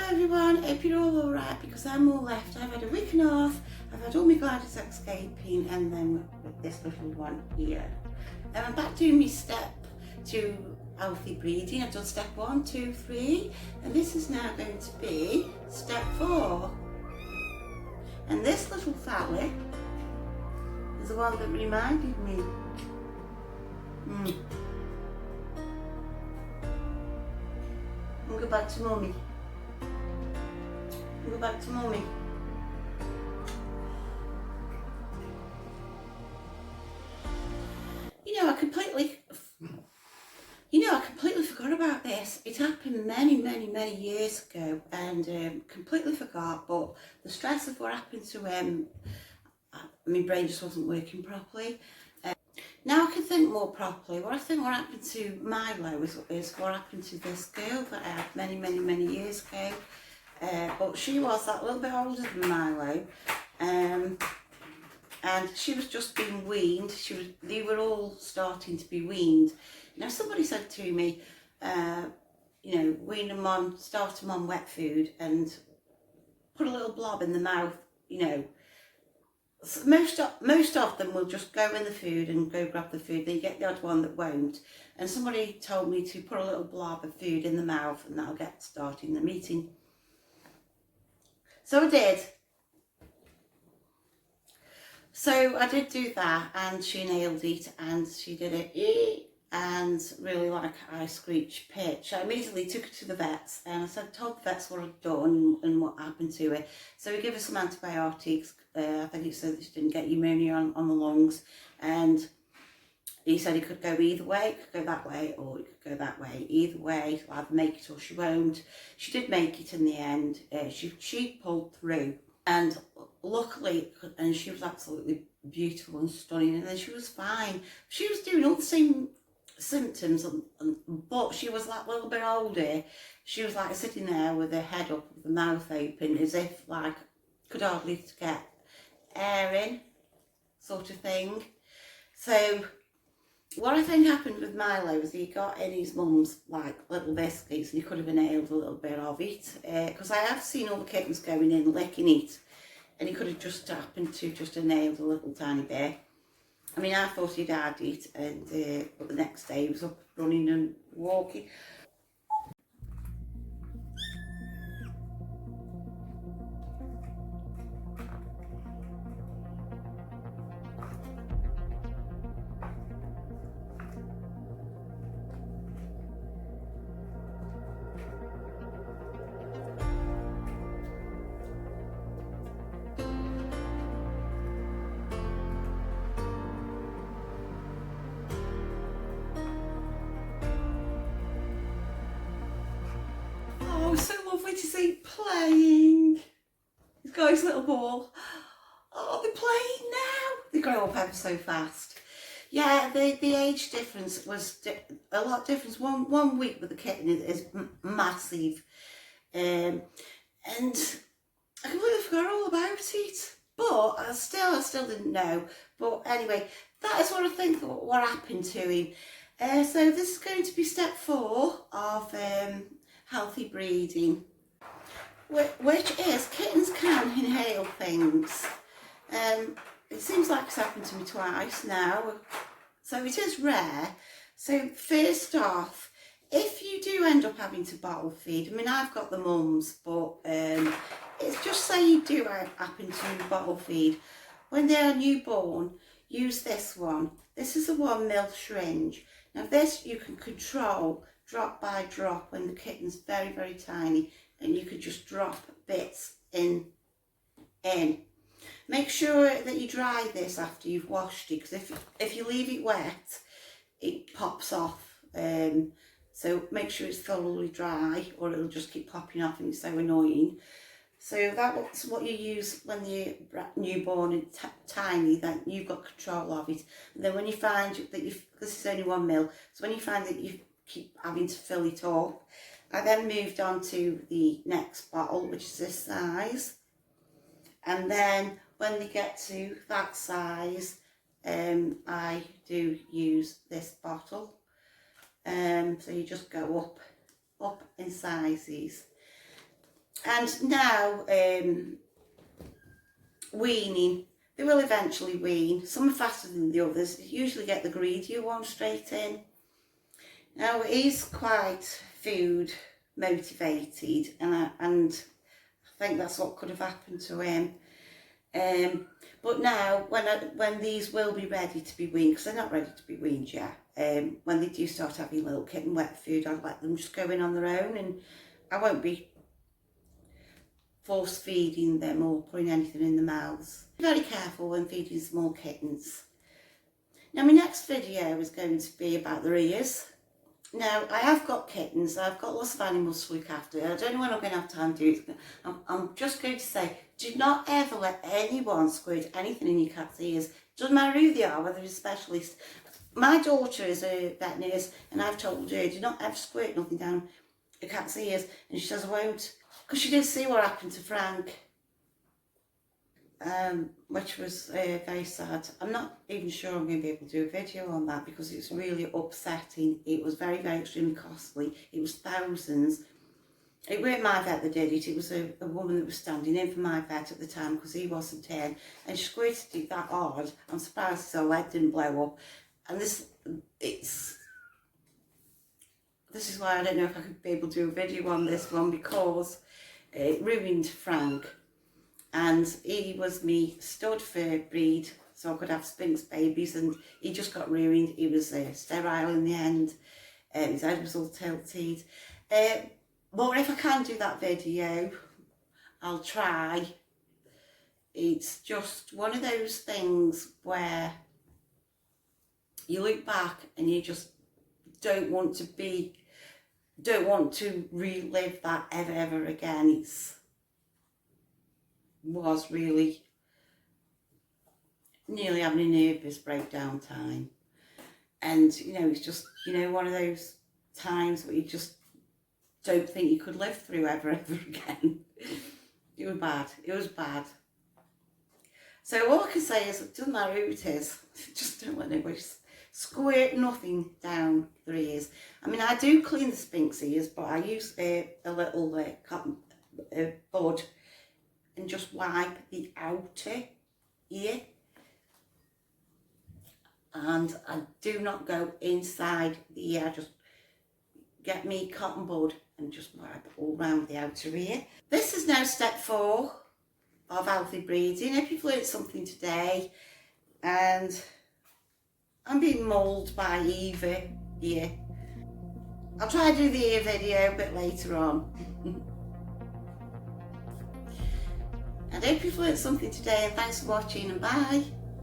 Hello everyone, hope you're all alright because I'm all left. I've had a week and a half, I've had all my gliders escaping and then with this little one here. And I'm back doing my step to healthy breeding. I've done step 1, 2, 3 and this is now going to be step 4. And this little fella is the one that reminded me. I'll go back to mummy. Go back to mummy. I completely forgot about this. It happened many years ago and completely forgot, but the stress of what happened to my brain just wasn't working properly. Now I can think more properly. What happened to Milo is what happened to this girl that I had many years ago. But she was that little bit older than Milo, and she was just being weaned. They were all starting to be weaned. Now somebody said to me, wean them on, start them on wet food and put a little blob in the mouth. So most of them will just go in the food and go grab the food. Then you get the odd one that won't. And somebody told me to put a little blob of food in the mouth and that'll get starting them eating. So I did. So I did do that and she nailed it and she did it and really like a high screech pitch. I immediately took her to the vets and I told the vets what I'd done and what happened to her. So we gave her some antibiotics. I think he said that she didn't get pneumonia on the lungs, and he said it could go either way. It could go that way or it could go that way. Either way, she'll either make it or she won't. She did make it in the end. She pulled through and luckily, and she was absolutely beautiful and stunning, and then she was fine. She was doing all the same symptoms, but she was like a little bit older. She was like sitting there with her head up, with the mouth open, as if like could hardly get air in, sort of thing. So what I think happened with Milo was he got in his mum's like little biscuits and he could have inhaled a little bit of it, because I have seen all the kittens going in licking it and he could have just happened to just inhaled a little tiny bit. I mean, I thought he'd had it, and but the next day he was up running and walking. Oh, so lovely to see playing. He's got his little ball. Oh, they're playing now. They grow up ever so fast. Yeah, the age difference was a lot different. One week with the kitten is massive. And I completely forgot all about it. But I still didn't know. But anyway, that is what I think what happened to him. So this is going to be step 4 of healthy breeding, which is kittens can inhale things. It seems like it's happened to me twice now, so it is rare. So first off, if you do end up having to bottle feed, I mean I've got the mums, but it's just say you do happen to bottle feed, when they are newborn, use this one. This is a 1 ml syringe. Now this you can control drop by drop when the kitten's very tiny, and you could just drop bits in. Make sure that you dry this after you've washed it, because if you leave it wet it pops off, so make sure it's thoroughly dry or it'll just keep popping off and it's so annoying. So that's what you use when you're newborn and tiny, that you've got control of it. And then when you find that this is only 1 ml, so when you find that you keep having to fill it up, I then moved on to the next bottle, which is this size, and then when they get to that size, I do use this bottle. So you just go up in sizes. And now, weaning. They will eventually wean. Some are faster than the others. You usually get the greedier one straight in. Now, he's quite food motivated, and I think that's what could have happened to him. But now, when these will be ready to be weaned, because they're not ready to be weaned yet, when they do start having little kitten wet food, I'll let them just go in on their own, and I won't be force feeding them or putting anything in their mouths. Be very careful when feeding small kittens. Now, my next video is going to be about their ears. Now, I have got kittens, I've got lots of animals to look after. I don't know when I'm going to have time to do it. I'm just going to say, do not ever let anyone squirt anything in your cat's ears. Doesn't matter who they are, whether they're a specialist. My daughter is a vet nurse, and I've told her, do not ever squirt nothing down a cat's ears. And she says, I won't. Because she did see what happened to Frank. Which was very sad. I'm not even sure I'm going to be able to do a video on that because it's really upsetting. It was very, very extremely costly. It was thousands. It weren't my vet that did it. It was a woman that was standing in for my vet at the time because he wasn't in. And she squirted it that hard. I'm surprised her leg didn't blow up. And this is why I don't know if I could be able to do a video on this one, because it ruined Frank. And he was me stud for breed, so I could have Sphinx babies, and he just got ruined. He was sterile in the end. His head was all tilted. But if I can do that video, I'll try. It's just one of those things where you look back and you just don't want to relive that ever again. Was really nearly having a nervous breakdown time, and you know, it's just, you know, one of those times where you just don't think you could live through ever again. It was bad. So all I can say is, it doesn't matter who it is, just don't let anybody squirt nothing down their ears. I mean, I do clean the Sphinx ears, but I use a little cotton bud and just wipe the outer ear, and I do not go inside the ear. I just get me cotton bud and just wipe all round the outer ear. This is now step 4 of healthy breeding. If you've learned something today, and I'm being mauled by Eva here. I'll try to do the ear video a bit later on. And I hope you've learned something today, and thanks for watching, and bye.